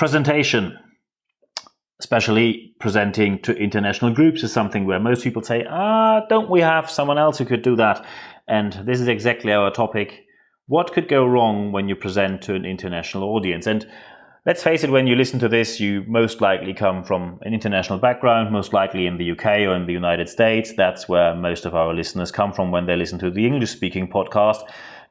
Presentation, especially presenting to international groups, is something where most people say, don't we have someone else who could do that? And this is exactly our topic. What could go wrong when you present to an international audience? And let's face it, when you listen to this, you most likely come from an international background, most likely in the UK or in the United States. That's where most of our listeners come from when they listen to the English-speaking podcast.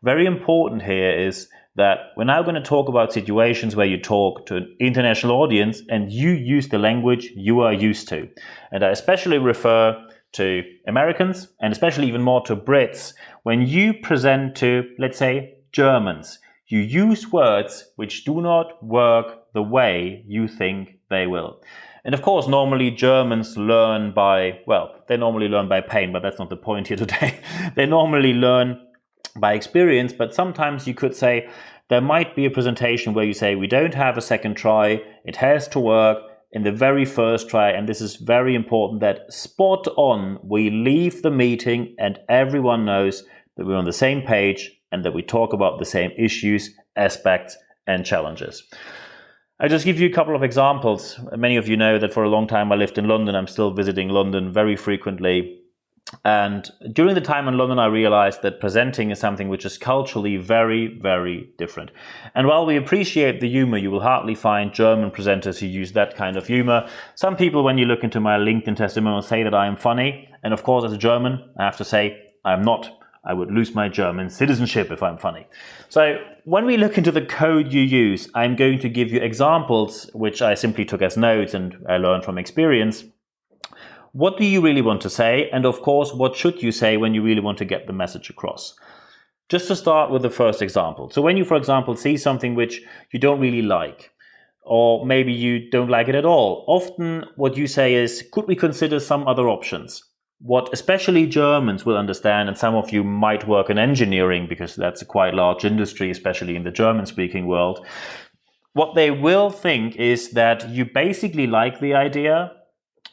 Very important here is that we're now going to talk about situations where you talk to an international audience and you use the language you are used to. And I especially refer to Americans and especially even more to Brits. When you present to, let's say, Germans, you use words which do not work the way you think they will. And of course, normally Germans learn by pain, but that's not the point here today. They normally learn by experience, but sometimes you could say there might be a presentation where you say, we don't have a second try, it has to work in the very first try, and this is very important that spot on we leave the meeting and everyone knows that we're on the same page and that we talk about the same issues, aspects, and challenges. I'll just give you a couple of examples. Many of you know that for a long time I lived in London. I'm still visiting London very frequently. And during the time in London, I realized that presenting is something which is culturally very, very different. And while we appreciate the humor, you will hardly find German presenters who use that kind of humor. Some people, when you look into my LinkedIn testimonial, say that I am funny. And of course, as a German, I have to say I'm not. I would lose my German citizenship if I'm funny. So when we look into the code you use, I'm going to give you examples, which I simply took as notes and I learned from experience. What do you really want to say? And of course, what should you say when you really want to get the message across? Just to start with the first example. So when you, for example, see something which you don't really like, or maybe you don't like it at all, often what you say is, could we consider some other options? What especially Germans will understand, and some of you might work in engineering because that's a quite large industry, especially in the German-speaking world. What they will think is that you basically like the idea,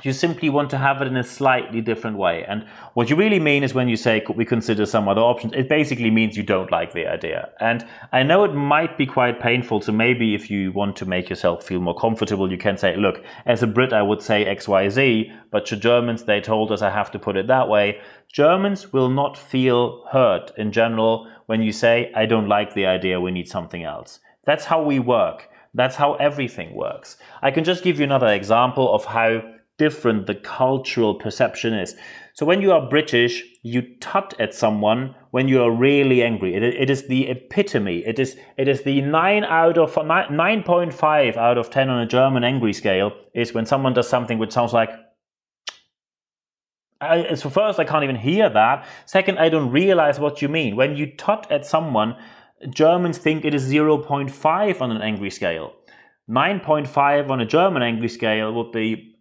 you simply want to have it in a slightly different way. And what you really mean is when you say, could we consider some other options? It basically means you don't like the idea. And I know it might be quite painful. So maybe if you want to make yourself feel more comfortable, you can say, look, as a Brit, I would say X, Y, Z. But to Germans, they told us I have to put it that way. Germans will not feel hurt in general when you say, I don't like the idea, we need something else. That's how we work. That's how everything works. I can just give you another example of how different the cultural perception is. So when you are British, you tut at someone when you are really angry. It is the epitome. It is the 9.5 out of 10 on a German angry scale is when someone does something which sounds like, so first I can't even hear that. Second, I don't realize what you mean. When you tut at someone, Germans think it is 0.5 on an angry scale. 9.5 on a German angry scale would be,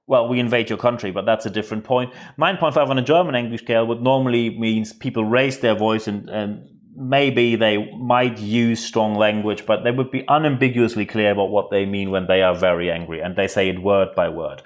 well, we invade your country, but that's a different point. 9.5 on a German angry scale would normally means people raise their voice and maybe they might use strong language, but they would be unambiguously clear about what they mean when they are very angry, and they say it word by word.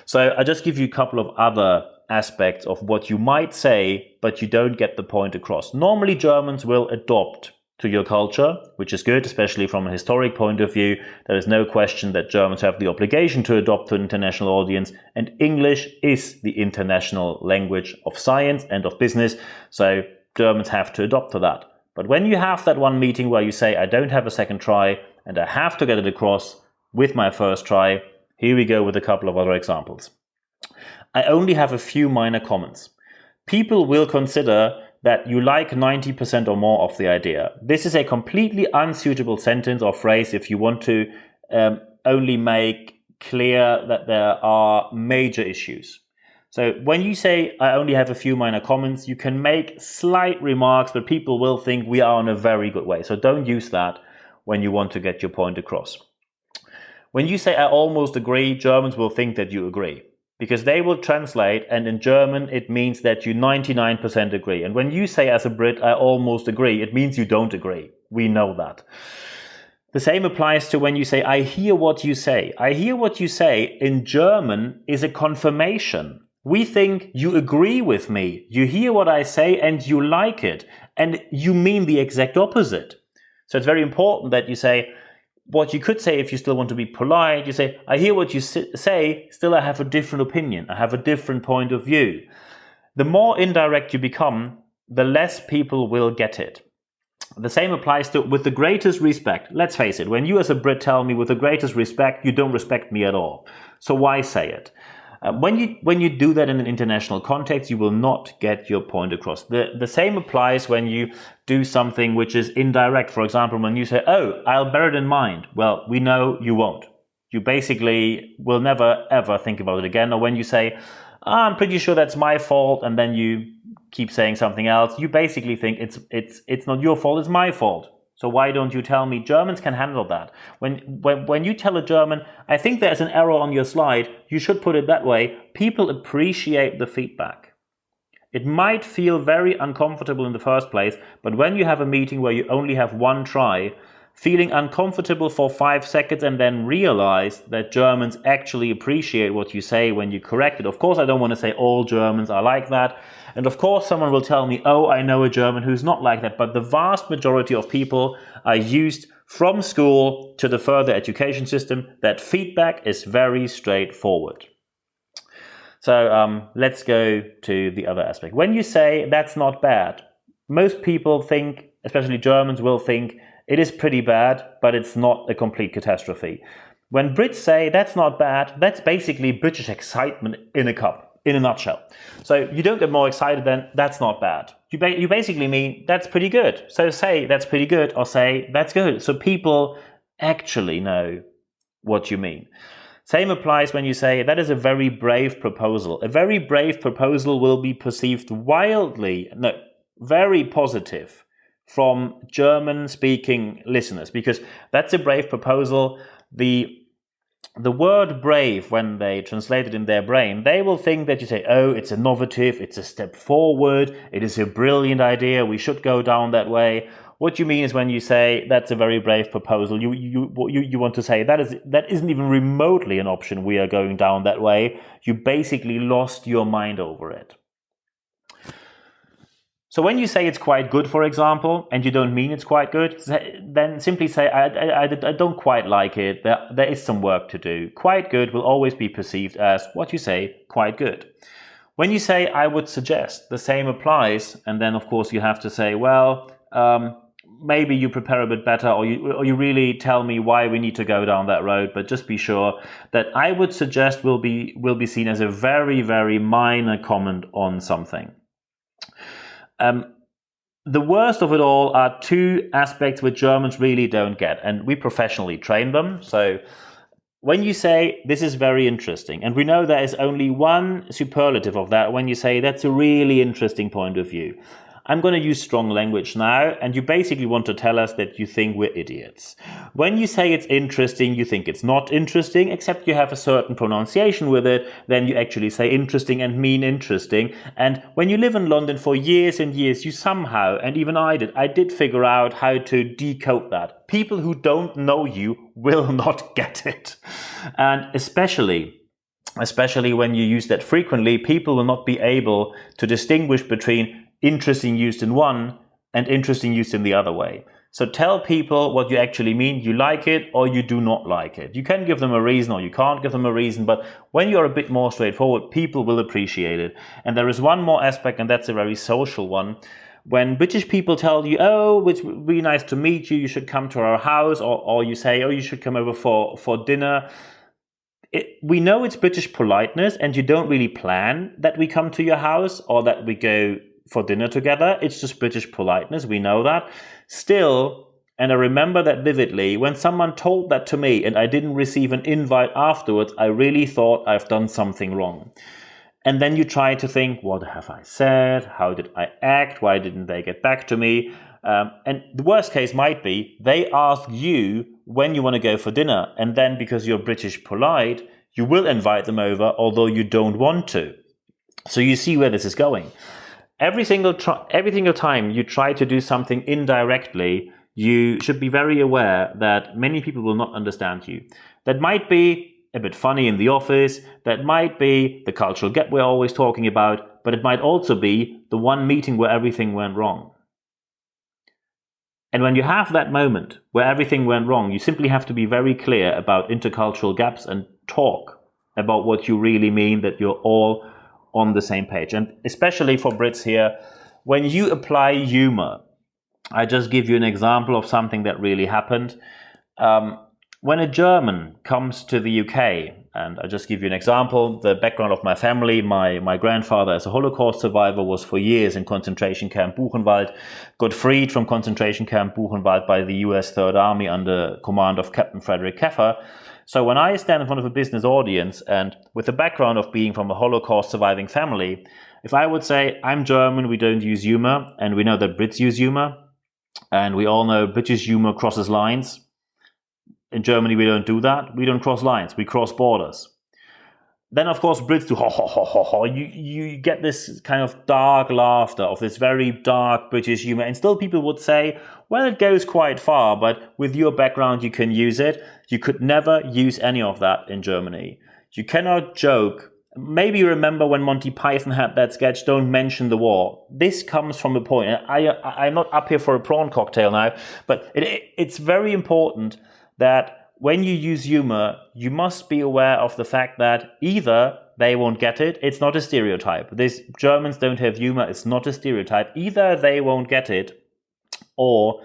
So I just give you a couple of other aspects of what you might say, but you don't get the point across. Normally, Germans will adopt to your culture, which is good, especially from a historic point of view. There is no question that Germans have the obligation to adopt to an international audience, and English is the international language of science and of business, so Germans have to adopt to that. But when you have that one meeting where you say, I don't have a second try, and I have to get it across with my first try, here we go with a couple of other examples. I only have a few minor comments. People will consider that you like 90% or more of the idea. This is a completely unsuitable sentence or phrase if you want to only make clear that there are major issues. So when you say, I only have a few minor comments, you can make slight remarks, but people will think we are on a very good way. So don't use that when you want to get your point across. When you say, I almost agree, Germans will think that you agree, because they will translate, and in German it means that you 99% agree. And when you say as a Brit, I almost agree, it means you don't agree. We know that. The same applies to when you say, I hear what you say. I hear what you say in German is a confirmation. We think you agree with me. You hear what I say and you like it. And you mean the exact opposite. So it's very important that you say, what you could say if you still want to be polite, you say, I hear what you say, still I have a different opinion, I have a different point of view. The more indirect you become, the less people will get it. The same applies to with the greatest respect. Let's face it, when you as a Brit tell me with the greatest respect, you don't respect me at all. So why say it? When you do that in an international context, you will not get your point across. The same applies when you do something which is indirect. For example, when you say, oh, I'll bear it in mind. Well, we know you won't. You basically will never, ever think about it again. Or when you say, I'm pretty sure that's my fault, and then you keep saying something else, you basically think it's not your fault, it's my fault. So why don't you tell me? Germans can handle that. When you tell a German, I think there's an error on your slide, you should put it that way, people appreciate the feedback. It might feel very uncomfortable in the first place, but when you have a meeting where you only have one try, feeling uncomfortable for 5 seconds and then realize that Germans actually appreciate what you say when you correct it. Of course, I don't want to say all Germans are like that. And of course, someone will tell me, oh, I know a German who's not like that. But the vast majority of people are used from school to the further education system that feedback is very straightforward. So let's go to the other aspect. When you say that's not bad, most people think, especially Germans, will think it is pretty bad, but it's not a complete catastrophe. When Brits say that's not bad, that's basically British excitement in a cup, in a nutshell. So you don't get more excited than that's not bad. You basically mean that's pretty good. So say that's pretty good or say that's good. So people actually know what you mean. Same applies when you say that is a very brave proposal. A very brave proposal will be perceived very positive from German-speaking listeners, because that's a brave proposal. The word brave, when they translate it in their brain, they will think that you say, oh, it's innovative, it's a step forward, it is a brilliant idea, we should go down that way. What you mean is when you say that's a very brave proposal, you want to say that isn't even remotely an option, we are going down that way. You basically lost your mind over it. So when you say it's quite good, for example, and you don't mean it's quite good, then simply say, I don't quite like it, there is some work to do. Quite good will always be perceived as what you say, quite good. When you say, I would suggest, the same applies, and then of course you have to say, well, maybe you prepare a bit better, or you really tell me why we need to go down that road, but just be sure that I would suggest will be seen as a very, very minor comment on something. The worst of it all are two aspects which Germans really don't get, and we professionally train them. So when you say this is very interesting, and we know there is only one superlative of that, when you say that's a really interesting point of view, I'm going to use strong language now, and you basically want to tell us that you think we're idiots. When you say it's interesting, you think it's not interesting, except you have a certain pronunciation with it, then you actually say interesting and mean interesting. And when you live in London for years and years, you somehow, and even I did figure out how to decode that. People who don't know you will not get it. And especially when you use that frequently, people will not be able to distinguish between interesting used in one and interesting used in the other way. So tell people what you actually mean. You like it or you do not like it. You can give them a reason or you can't give them a reason, but when you're a bit more straightforward, people will appreciate it. And there is one more aspect, and that's a very social one. When British people tell you, oh, it's really nice to meet you, you should come to our house, or you say, oh, you should come over for dinner. We know it's British politeness, and you don't really plan that we come to your house or that we go for dinner together. It's just British politeness. We know that. Still, and I remember that vividly, when someone told that to me and I didn't receive an invite afterwards, I really thought I've done something wrong. And then you try to think, what have I said? How did I act? Why didn't they get back to me? And the worst case might be they ask you when you want to go for dinner, and then because you're British polite, you will invite them over, although you don't want to. So you see where this is going. Every single time you try to do something indirectly, you should be very aware that many people will not understand you. That might be a bit funny in the office, that might be the cultural gap we're always talking about, but it might also be the one meeting where everything went wrong. And when you have that moment where everything went wrong, you simply have to be very clear about intercultural gaps and talk about what you really mean, that you're all on the same page. And especially for Brits here, when you apply humor, I just give you an example of something that really happened. When a German comes to the UK, and I just give you an example, the background of my family, my grandfather as a Holocaust survivor was for years in concentration camp Buchenwald, got freed from concentration camp Buchenwald by the US Third Army under command of Captain Frederick Keffer. So when I stand in front of a business audience and with the background of being from a Holocaust surviving family, if I would say, I'm German, we don't use humor, and we know that Brits use humor, and we all know British humor crosses lines. In Germany, we don't do that. We don't cross lines. We cross borders. Then, of course, Brits do ho, ho, ho, ho, ho. You get this kind of dark laughter of this very dark British humor. And still people would say, well, it goes quite far, but with your background, you can use it. You could never use any of that in Germany. You cannot joke. Maybe you remember when Monty Python had that sketch, Don't Mention the War. This comes from a point. I'm not up here for a prawn cocktail now, but it's very important that when you use humor, you must be aware of the fact that either they won't get it, it's not a stereotype. These Germans don't have humor, it's not a stereotype. Either they won't get it, or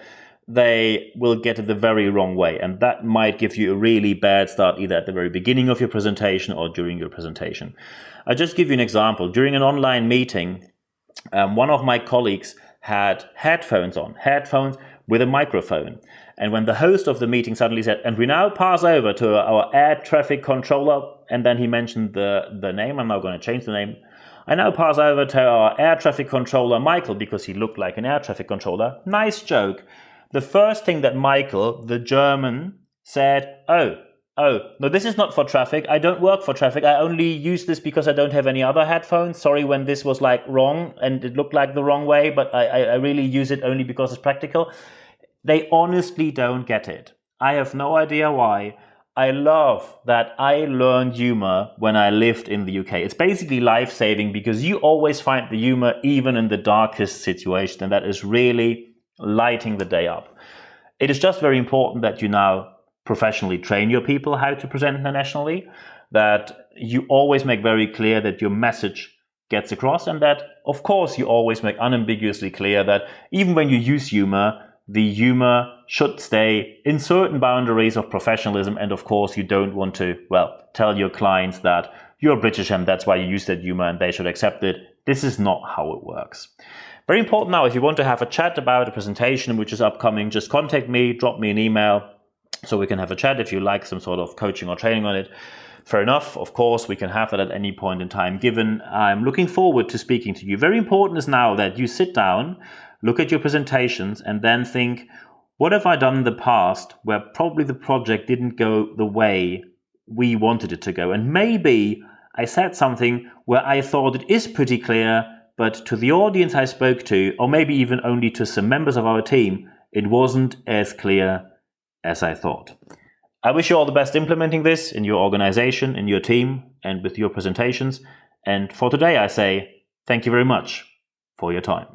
they will get it the very wrong way. And that might give you a really bad start either at the very beginning of your presentation or during your presentation. I'll just give you an example. During an online meeting, one of my colleagues had headphones with a microphone. And when the host of the meeting suddenly said, and we now pass over to our air traffic controller, and then he mentioned the name, I'm now going to change the name. I now pass over to our air traffic controller, Michael, because he looked like an air traffic controller. Nice joke. The first thing that Michael, the German, said, oh, no, this is not for traffic. I don't work for traffic. I only use this because I don't have any other headphones. Sorry when this was like wrong and it looked like the wrong way, but I really use it only because it's practical. They honestly don't get it. I have no idea why. I love that I learned humor when I lived in the UK. It's basically life-saving because you always find the humor even in the darkest situation, and that is really lighting the day up. It is just very important that you now professionally train your people how to present internationally, that you always make very clear that your message gets across, and that, of course, you always make unambiguously clear that even when you use humor, the humor should stay in certain boundaries of professionalism. And of course, you don't want to, tell your clients that you're British and that's why you use that humor and they should accept it. This is not how it works. Very important now, if you want to have a chat about a presentation which is upcoming, just contact me, drop me an email so we can have a chat if you like some sort of coaching or training on it. Fair enough, of course, we can have that at any point in time given. I'm looking forward to speaking to you. Very important is now that you sit down, look at your presentations, and then think, what have I done in the past where probably the project didn't go the way we wanted it to go? And maybe I said something where I thought it is pretty clear, but to the audience I spoke to, or maybe even only to some members of our team, it wasn't as clear as I thought. I wish you all the best implementing this in your organization, in your team, and with your presentations. And for today, I say thank you very much for your time.